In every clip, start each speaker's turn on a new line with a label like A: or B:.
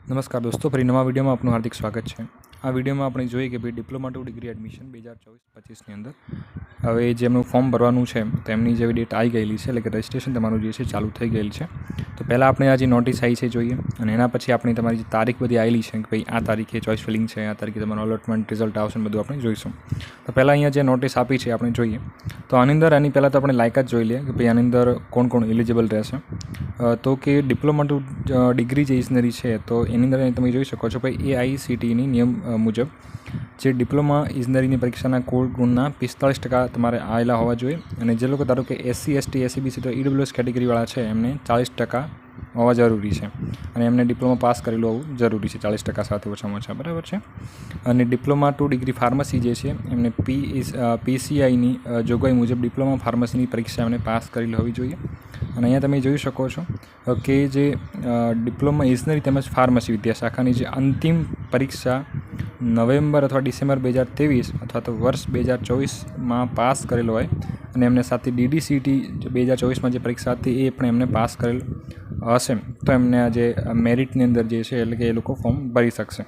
A: नमस्कार दोस्तों, फरी नवा वीडियो में आपનું हार्दिक स्वागत है। आ वीडियो में આપણે જોઈએ કે ભાઈ ડિપ્લોમા ટુ ડિગ્રી એડમિશન 2024-25 ની અંદર હવે જેમનું ફોર્મ ભરવાનું છે તો એમની જે ડેટ આવી ગયેલી છે, એટલે કે રજિસ્ટ્રેશન તમારું જે છે ચાલુ થઈ ગયેલ છે। તો પહેલાં આપણે આ જે નોટિસ આવી છે જોઈએ, અને એના પછી આપણે તમારી જે તારીખ બધી આવેલી છે કે ભાઈ આ તારીખે ચોઇસ ફિલિંગ છે, આ તારીખે તમારું અલોટમેન્ટ રિઝલ્ટ આવશે, બધું આપણે જોઈશું। તો પહેલાં અહીંયા જે નોટિસ આપી છે આપણે જોઈએ। તો આની અંદર આની પહેલાં તો આપણે લાયકાત જોઈ લઈએ કે ભાઈ આની અંદર કોણ કોણ એલિજિબલ રહેશે। તો કે ડિપ્લોમા ટુ ડિગ્રી જે ઇજનેરી છે તો એની અંદર તમે જોઈ શકો છો ભાઈ AICTEની નિયમ મુજબ જે ડિપ્લોમા ઇજનેરીની પરીક્ષાના કુલ ગુણના 45% તમારે આવેલા હોવા જોઈએ, અને જે લોકો ધારો કે SC ST SCBC તો EWS કેટેગરીવાળા છે એમને 40% હોવા જરૂરી છે, અને એમને ડિપ્લોમા પાસ કરેલું હોવું જરૂરી છે 40% સાથે ઓછામાં ઓછા, બરાબર છે। અને ડિપ્લોમા ટુ ડિગ્રી ફાર્મસી જે છે એમને PCIની જોગવાઈ મુજબ ડિપ્લોમા ફાર્મસીની પરીક્ષા એમને પાસ કરેલી હોવી જોઈએ। અને અહીંયા તમે જોઈ શકો છો કે જે ડિપ્લોમા ઇજનેરી તેમજ ફાર્મસી વિદ્યાશાખાની જે અંતિમ પરીક્ષા નવેમ્બર અથવા ડિસેમ્બર 2023 અથવા તો વર્ષ 2024માં પાસ કરેલો હોય, અને એમને સાથે DDCT 2024માં જે પરીક્ષા હતી એ પણ એમને પાસ કરેલ હશે તો એમને આ જે મેરિટની અંદર જે છે એટલે કે એ લોકો ફોર્મ ભરી શકશે,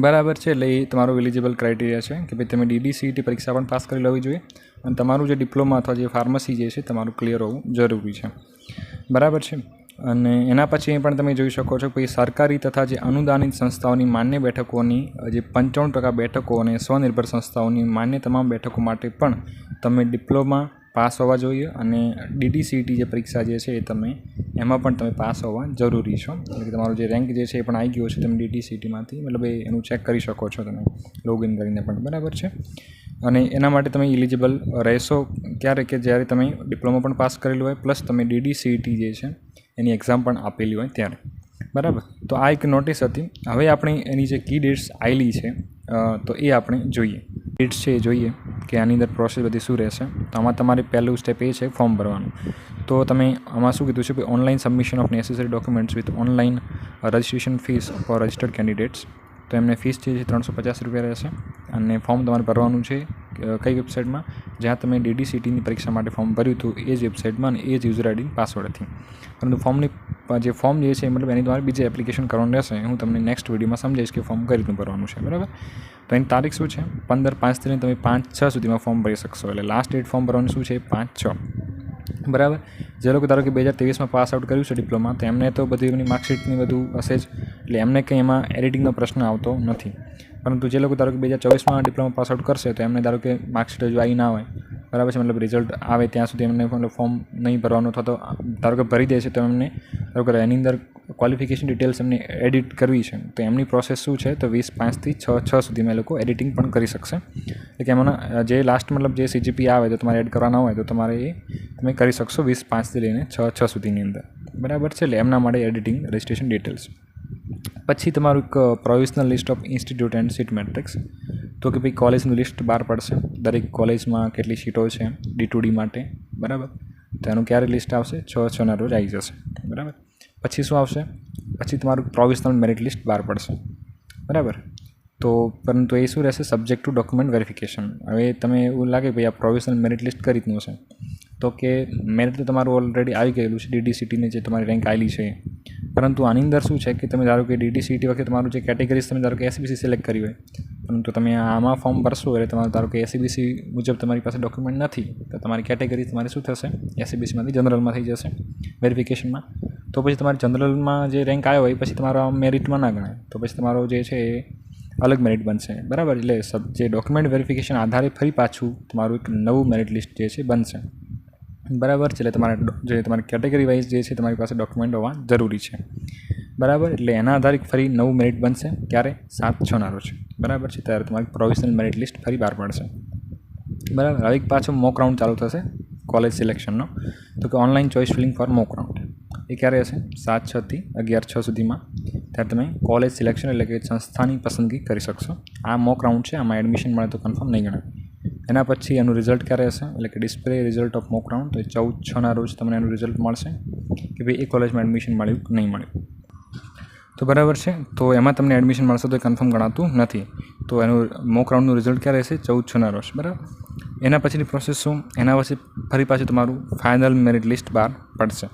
A: બરાબર છે। એટલે એ તમારો એલિજિબલ ક્રાઇટેરિયા છે કે ભાઈ તમે DDCT પરીક્ષા પણ પાસ કરેલી હોવી જોઈએ, અને તમારું જે ડિપ્લોમા અથવા જે ફાર્મસી જે છે તમારું ક્લિયર હોવું જરૂરી છે, બરાબર છે। અને એના પછી પણ તમે જોઈ શકો છો કે સરકારી તથા જે અનુદાનિત સંસ્થાઓની માન્ય બેઠકોની જે 95% બેઠકો અને સ્વનિર્ભર સંસ્થાઓની માન્ય તમામ બેઠકો માટે પણ તમે ડિપ્લોમા પાસ હોવા જોઈએ, અને DDCT જે પરીક્ષા જે છે એ તમે એમાં પણ તમે પાસ હોવા જરૂરી છો, એટલે કે તમારો જે રેન્ક જે છે એ પણ આવી ગયો છે, તમે DDCTમાંથી મતલબ એનું ચેક કરી શકો છો તમે લોગિન કરીને પણ, બરાબર છે। અને એના માટે તમે એલિજિબલ રહેશો ક્યારે કે જ્યારે તમે ડિપ્લોમા પણ પાસ કરેલું હોય પ્લસ તમે DDCT જે છે એની એક્ઝામ પણ આપેલી હોય ત્યારે, બરાબર। તો આ એક નોટિસ હતી। હવે આપણે એની જે કી ડેટ્સ આવેલી છે તો એ આપણે જોઈએ, ડેટ્સ છે એ જોઈએ કે આની અંદર પ્રોસેસ બધી શું રહેશે। તો આમાં તમારે પહેલું સ્ટેપ એ છે ફોર્મ ભરવાનું। તો તમે આમાં શું કીધું છે કે online submission of necessary documents with online registration fees for registered candidates. તો એમને ફીસ જે છે 350 રૂપિયા રહેશે, અને ફોર્મ તમારે ભરવાનું છે કઈ વેબસાઇટમાં જ્યાં તમે DDCTની પરીક્ષા માટે ફોર્મ ભર્યું હતું એ જ વેબસાઇટમાં અને એ જ યુઝર આઈડી પાસવર્ડથી, પરંતુ ફોર્મની જે ફોર્મ જે છે મતલબ એની તમારે બીજી એપ્લિકેશન કરવાનું રહેશે, હું તમને નેક્સ્ટ વિડીયોમાં સમજાવીશ કે ફોર્મ કઈ રીતનું ભરવાનું છે, બરાબર। તો એની તારીખ શું છે 15/5 થી તમે 5/6 સુધીમાં ફોર્મ ભરી શકશો, એટલે લાસ્ટ ડેટ ફોર્મ ભરવાનું શું છે 5/6, બરાબર। જે લોકો ધારો કે 2023માં પાસ આઉટ કર્યું છે ડિપ્લોમા તો એમને તો બધી એમની માર્કશીટની બધું હશે જ, એટલે એમને કંઈ એમાં એડિટિંગનો પ્રશ્ન આવતો નથી, પરંતુ જે લોકો ધારો કે 2024માં ડિપ્લોમા પાસ આઉટ કરશે તો એમને ધારો કે માર્કશીટ હજુ આવી ના હોય, બરાબર છે, મતલબ રિઝલ્ટ આવે ત્યાં સુધી એમને મતલબ ફોર્મ નહીં ભરવાનું, અથવા તો ધારો કે ભરી દે છે તો એમને ધારો કે એની અંદર ક્વોલિફિકેશન ડિટેલ્સ એમને એડિટ કરવી છે તો એમની પ્રોસેસ શું છે તો 20/5 થી 6/6 સુધીમાં એ લોકો એડિટિંગ પણ કરી શકશે, એટલે કે એમાંના જે લાસ્ટ મતલબ જે CGP આવે તો તમારે એડ કરવાના હોય તો તમારે એ તમે કરી શકશો 20/5 થી લઈને 6/6 સુધીની અંદર, બરાબર છે। એટલે એમના માટે એડિટિંગ રજિસ્ટ્રેશન ડિટેલ્સ। પછી તમારું એક provisional list of institute and sit matrix, તો કે ભાઈ કોલેજનું લિસ્ટ બહાર પડશે, દરેક કોલેજમાં કેટલી સીટો છે D2D માટે, બરાબર। તો એનું ક્યારે લિસ્ટ આવશે 6/6ના રોજ આવી જશે, બરાબર। પછી શું આવશે, પછી તમારું પ્રોવિઝનલ મેરિટ લિસ્ટ બહાર પડશે, બરાબર। તો પરંતુ એ શું રહેશે સબ્જેક્ટ ટુ ડોક્યુમેન્ટ વેરિફિકેશન। હવે તમે એવું લાગે ભાઈ આ પ્રોવિઝનલ મેરિટ લિસ્ટ કઈ રીતનું હશે, તો કે મેરિટ તો તમારું ઓલરેડી આવી ગયેલું છે DDCTની જે તમારી રેન્ક આવેલી છે, પરંતુ આની અંદર શું છે કે તમે ધારો કે DDCT વખતે તમારું જે કેટેગરીઝ તમે ધારો કે SCBC સિલેક્ટ કરી હોય, પરંતુ તમે આમાં ફોર્મ ભરશો એટલે તમારે ધારો કે SCBC મુજબ તમારી પાસે ડોક્યુમેન્ટ નથી તો તમારી કેટેગરી તમારી શું થશે SCBCમાંથી જનરલમાં થઈ જશે વેરિફિકેશનમાં, તો પછી તમારે જનરલમાં જે રેન્ક આવ્યો હોય પછી તમારો મેરિટમાં ના ગણાય, તો પછી તમારો જે છે એ અલગ મેરિટ બનશે, બરાબર। એટલે જે ડોક્યુમેન્ટ વેરિફિકેશન આધારે ફરી પાછું તમારું એક નવું મેરિટ લિસ્ટ જે છે બનશે, બરાબર છે। એટલે તમારી કેટેગરી વાઇઝ જે છે તમારી પાસે ડોક્યુમેન્ટ હોવા જરૂરી છે, બરાબર। એટલે એના આધારે ફરી નવું મેરિટ બનશે ક્યારે 7/6ના રોજ, બરાબર છે, ત્યારે તમારી પ્રોવિઝનલ મેરિટ લિસ્ટ ફરી બહાર પડશે, બરાબર। હવે એક પાછો મોક રાઉન્ડ ચાલુ થશે કોલેજ સિલેક્શનનો, તો કે online choice filling for mock round, એ ક્યારે હશે 7/6 થી 11/6 સુધીમાં, ત્યારે તમે કોલેજ સિલેક્શન એટલે કે સંસ્થાની પસંદગી કરી શકશો। આ મોક રાઉન્ડ છે, આમાં એડમિશન મળે તો કન્ફર્મ નહીં ગણાય। એના પછી એનું રિઝલ્ટ ક્યારે હશે એટલે કે display result of mock round, તો 14/6ના રોજ તમને એનું રિઝલ્ટ મળશે કે ભાઈ એ કોલેજમાં એડમિશન મળ્યું કે નહીં મળ્યું, તો બરાબર છે। તો એમાં તમને એડમિશન મળશે તો એ કન્ફર્મ ગણાતું નથી, તો એનું મોક રાઉન્ડનું રિઝલ્ટ ક્યારે રહેશે 14/6ના રોજ, બરાબર। એના પછીની પ્રોસેસ શું, એના પછી ફરી પાછું તમારું ફાઇનલ મેરિટ લિસ્ટ બહાર પડશે,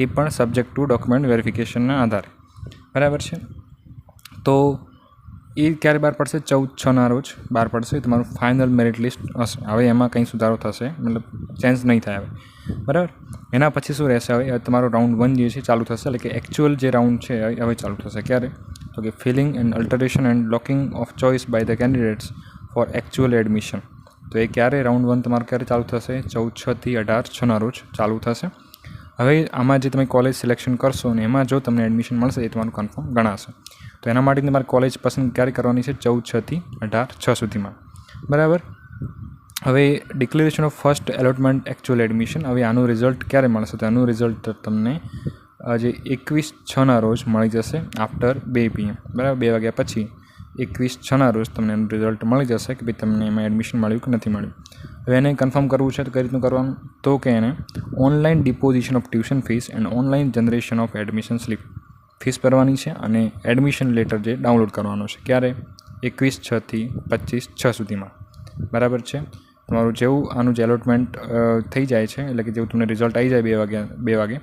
A: એ પણ સબ્જેક્ટ ટુ ડોક્યુમેન્ટ વેરિફિકેશનના આધારે, બરાબર છે. તો એ ક્યારે બહાર પડશે? 14/6 રોજ બહાર પડશે. તમારું ફાઇનલ મેરિટ લિસ્ટ હશે. હવે એમાં કંઈ સુધારો થશે, મતલબ ચેન્જ નહીં થાય હવે, બરાબર. એના પછી શું રહેશે? હવે તમારો રાઉન્ડ 1 જે છે ચાલુ થશે, એટલે કે એકચ્યુઅલ જે રાઉન્ડ છે હવે ચાલુ થશે. ક્યારે? તો કે filling and alteration and blocking of choice by the candidates for actual admission. તો એ ક્યારે રાઉન્ડ 1 તમારું ક્યારે ચાલુ થશે? 14/6 થી 18/6 રોજ ચાલુ થશે. હવે આમાં જે તમે કોલેજ સિલેક્શન કરશો ને એમાં જો તમને એડમિશન મળશે એ તમારું કન્ફર્મ ગણાશે. તો એના માટે તમારે કોલેજ પસંદ ક્યારે કરવાની છે? 14/6 થી 18/6 સુધીમાં, બરાબર. હવે declaration of first allotment actual admission. હવે આનું રિઝલ્ટ ક્યારે મળશે? તો આનું રિઝલ્ટ તમને જે 21/6 રોજ મળી જશે આફ્ટર 2 PM, બરાબર. 2 વાગ્યા પછી 21/6 રોજ તમને એનું રિઝલ્ટ મળી જશે કે ભાઈ તમને એમાં એડમિશન મળ્યું કે નથી મળ્યું. હવે એને કન્ફર્મ કરવું છે તો કઈ રીતનું કરવાનું? તો કે એને online deposition of tuition fees and online generation of admission slip fees ભરવાની છે અને એડમિશન લેટર જે ડાઉનલોડ કરવાનો છે. ક્યારે? 21/6 થી 25/6 સુધીમાં, બરાબર છે. તમારું જેવું આનું જે એલોટમેન્ટ થઈ જાય છે, એટલે કે જેવું તમને રિઝલ્ટ આવી જાય 2 વાગે,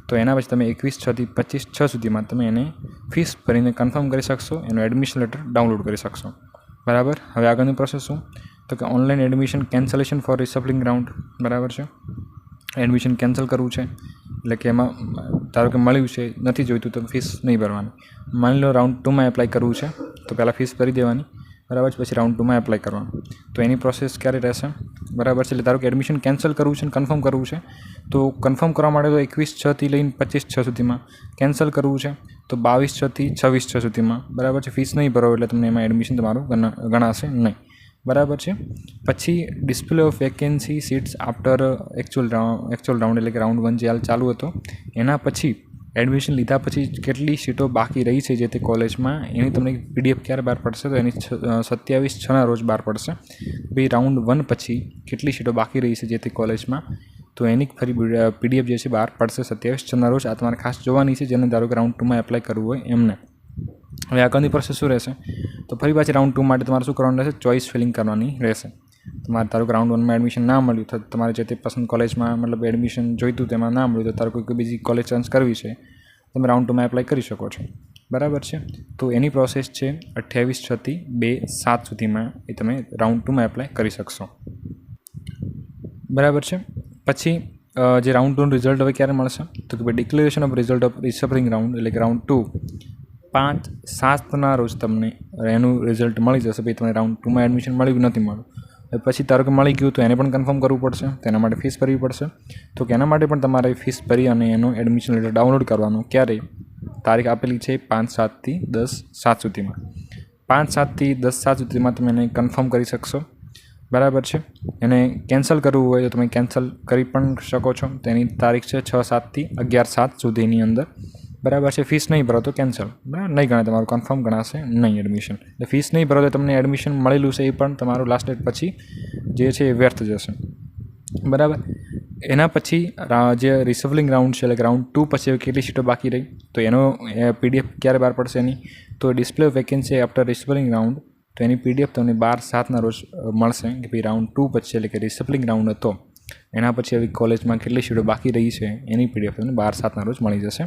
A: તો એના પછી તમે 21/6 થી 25/6 સુધીમાં તમે એને ફીસ ભરીને કન્ફર્મ કરી શકશો, એનું એડમિશન લેટર ડાઉનલોડ કરી શકશો, બરાબર. હવે આગળની પ્રોસેસ શું? તો કે online admission cancellation for reshuffling round, બરાબર છે. એડમિશન કેન્સલ કરવું છે, એટલે કે એમાં ધારો કે મળ્યું છે, નથી જોઈતું તો ફીસ નહીં ભરવાની. માની લો રાઉન્ડ 2માં એપ્લાય કરવું છે તો પહેલાં ફીસ ભરી દેવાની, બરાબર છે. પછી રાઉન્ડ 2માં એપ્લાય કરવાનું. તો એની પ્રોસેસ ક્યારે રહેશે? બરાબર છે. એટલે ધારો કે એડમિશન કેન્સલ કરવું છે અને કન્ફર્મ કરવું છે, તો કન્ફર્મ કરવા માટે તો 21/6 થી લઈને 25/6 સુધીમાં, કેન્સલ કરવું છે તો 22/6 થી 26/6 સુધીમાં, બરાબર છે. ફીસ નહીં ભરો એટલે તમને એમાં એડમિશન તમારું ગણાશે નહીં, બરાબર છે. પછી display of vacancy seats after actual round, એટલે કે રાઉન્ડ 1 જે હાલ ચાલુ હતો એના પછી એડમિશન લીધા પછી કેટલી સીટો બાકી રહી છે જે તે કોલેજમાં, એની તમને PDF ક્યારે બહાર પડશે? તો એની 27/6 રોજ બહાર પડશે. ભાઈ રાઉન્ડ 1 પછી કેટલી સીટો બાકી રહી છે જે તે કોલેજમાં, તો એની ફરી PDF જે છે બહાર પડશે 27/6 રોજ. આ તમારે ખાસ જોવાની છે જેને ધારો કે રાઉન્ડ 2માં એપ્લાય કરવું હોય એમને. હવે આગળની પ્રોસેસ શું રહેશે? તો ફરી પાછી રાઉન્ડ 2 માટે તમારે શું કરવાનું રહેશે? ચોઇસ ફિલિંગ કરવાની રહેશે. તમારે ધારો કે રાઉન્ડ 1માં એડમિશન ના મળ્યું તો તમારે જે તે પસંદ કોલેજમાં મતલબ એડમિશન જોઈતું તેમાં ના મળ્યું તો ધારો કોઈ બીજી કોલેજ ચેન્જ કરવી છે, તમે રાઉન્ડ 2માં એપ્લાય કરી શકો છો, બરાબર છે. તો એની પ્રોસેસ છે 28/6 થી 2/7 સુધીમાં એ તમે રાઉન્ડ 2માં એપ્લાય કરી શકશો, બરાબર છે. પછી જે રાઉન્ડ 2નું રિઝલ્ટ હવે ક્યારે મળશે? તો કે ભાઈ declaration of result of reshuffling round, એટલે કે રાઉન્ડ 2 5/7 રોજ તમને એનું રિઝલ્ટ મળી જશે. ભાઈ તમને રાઉન્ડ 2માં એડમિશન મળ્યું કે નથી મળ્યું. પછી ધારો કે મળી ગયું તો એને પણ કન્ફર્મ કરવું પડશે, તો એના માટે ફીસ ભરવી પડશે. તો કે એના માટે પણ તમારે ફીસ ભરી અને એનું એડમિશન લેટર ડાઉનલોડ કરવાનું. ક્યારે? તારીખ આપેલી છે 5/7 થી 10/7 સુધીમાં. 5/7 થી 10/7 સુધીમાં તમે એને કન્ફર્મ કરી શકશો, બરાબર છે. એને કેન્સલ કરવું હોય તો તમે કેન્સલ કરી પણ શકો છો. તો એની તારીખ છે 6/7 થી 11/7 સુધીની અંદર, બરાબર છે. ફીસ નહીં ભરો તો કેન્સલ, બરાબર નહીં ગણાય, તમારું કન્ફર્મ ગણાશે નહીં એડમિશન. એટલે ફીસ નહીં ભરો તો તમને એડમિશન મળેલું છે એ પણ તમારું લાસ્ટ ડેટ પછી જે છે એ વ્યર્થ જશે, બરાબર. એના પછી જે રિસપ્લિંગ રાઉન્ડ છે, એટલે કે રાઉન્ડ 2 પછી કેટલી સીટો બાકી રહી તો એનો PDF ક્યારે બહાર પડશે એની? તો display of vacancy after reshuffling round, તો એની PDF તમને 12/7 રોજ મળશે કે ભાઈ રાઉન્ડ 2 પછી, એટલે કે રિસપ્લિંગ રાઉન્ડ હતો એના પછી હવે કોલેજમાં કેટલી સીટો બાકી રહી છે એની PDF તમને 12/7 રોજ મળી જશે,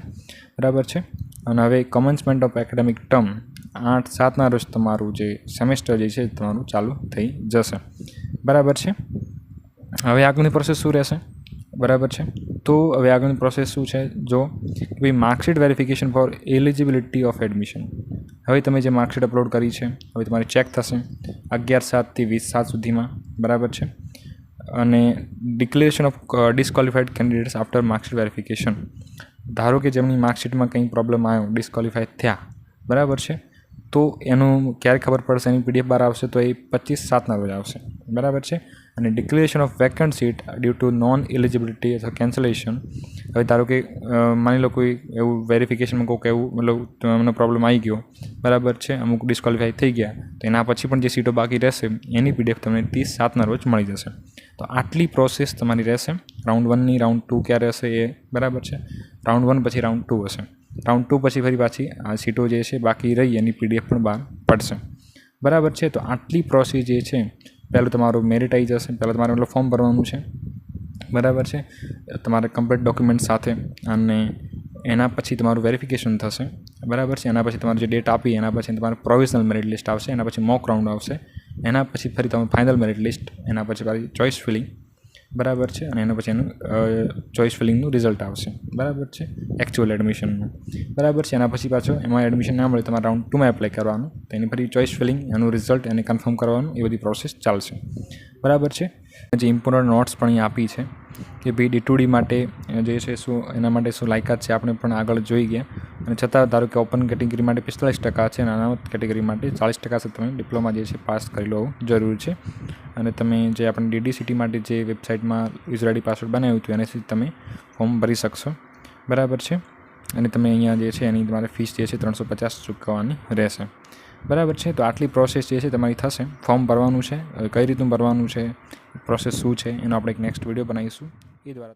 A: બરાબર છે. અને હવે કમેન્સમેન્ટ ઓફ એકેડેમિક ટર્મ 8/7 રોજ તમારું જે સેમેસ્ટર જે છે તમારું ચાલુ થઈ જશે, બરાબર છે. હવે આગળની પ્રોસેસ શું રહેશે? બરાબર છે. તો હવે આગળની પ્રોસેસ શું છે? જો ભાઈ marksheet verification for eligibility of admission. હવે તમે જે માર્કશીટ અપલોડ કરી છે હવે તમારી ચેક થશે 11/7 થી 20/7 સુધીમાં, બરાબર છે. અને declaration of disqualified candidates after marksheet verification. ધારો કે જેમની માર્કશીટમાં કંઈ પ્રોબ્લેમ આવ્યો, ડિસ્ક્વોલિફાઈ થયા, બરાબર છે, તો એનું ક્યારે ખબર પડશે? એની PDF બહાર આવશે તો એ 25/7 રોજ આવશે, બરાબર છે. અને declaration of vacant seat due to non eligibility અથવા કેન્સલેશન. હવે ધારો કે માની લો કોઈ એવું વેરિફિકેશનમાં કોઈક એવું મતલબ એમનો પ્રોબ્લેમ આવી ગયો, બરાબર છે, અમુક ડિસ્ક્વોલિફાઈ થઈ ગયા, તો એના પછી પણ જે સીટો બાકી રહેશે એની PDF તમને 30/7 રોજ મળી જશે. તો આટલી પ્રોસેસ તમારી રહેશે. રાઉન્ડ 1ની રાઉન્ડ 2 ક્યારે હશે એ, બરાબર છે. રાઉન્ડ 1 પછી રાઉન્ડ 2 હશે. રાઉન્ડ 2 પછી ફરી પાછી આ સીટો જે છે બાકી રહી એની PDF પણ બહાર પડશે, બરાબર છે. તો આટલી પ્રોસેસ જે છે, પહેલું તમારું મેરિટ આવી જશે, પહેલાં તમારે મતલબ ફોર્મ ભરવાનું છે, બરાબર છે, તમારે કમ્પ્લીટ ડોક્યુમેન્ટ સાથે, અને એના પછી તમારું વેરિફિકેશન થશે, બરાબર છે. એના પછી તમારે જે ડેટ આપી એના પછી તમારું પ્રોવિઝનલ મેરિટ લિસ્ટ આવશે, એના પછી મોક રાઉન્ડ આવશે, એના પછી ફરી તમારું ફાઇનલ મેરિટ લિસ્ટ, એના પછી પાછી ચોઇસ ફિલિંગ, બરાબર છે. અને એના પછી એનું ચોઇસ ફિલિંગનું રિઝલ્ટ આવશે, બરાબર છે, એકચ્યુઅલ એડમિશનનું, બરાબર છે. એના પછી પાછો એમાં એડમિશન ના મળે તમારે રાઉન્ડ 2માં એપ્લાય કરવાનું, તો એની ફરી ચોઇસ ફિલિંગ, એનું રિઝલ્ટ એને કન્ફર્મ કરવાનું, એ બધી પ્રોસેસ ચાલશે, બરાબર છે. જે ઇમ્પોર્ટન્ટ નોટ્સ પણ અહીં આપી છે કે ભાઈ D2D માટે જે છે શું એના માટે શું લાયકાત છે આપણે પણ આગળ જોઈ ગયા, અને છતાં ધારો કે ઓપન કેટેગરી માટે 45% છે અને અનામત કેટેગરી માટે 40% સાથે તમે ડિપ્લોમા જે છે પાસ કરી લો જરૂરી છે. અને તમે જે આપણે DDCT માટે જે વેબસાઇટમાં યુઝર આઈડી પાસવર્ડ બનાવ્યું હતું એનાથી તમે ફોર્મ ભરી શકશો, બરાબર છે. અને તમે અહીંયા જે છે એની તમારે ફીસ જે છે 350 ચૂકવવાની રહેશે, બરાબર છે. તો આટલી પ્રોસેસ જે છે તમારી થશે. ફોર્મ ભરવાનું છે, કઈ રીતનું ભરવાનું છે, પ્રોસેસ શું છે, એનો આપણે એક નેક્સ્ટ વિડીયો બનાવીશું, એ દ્વારા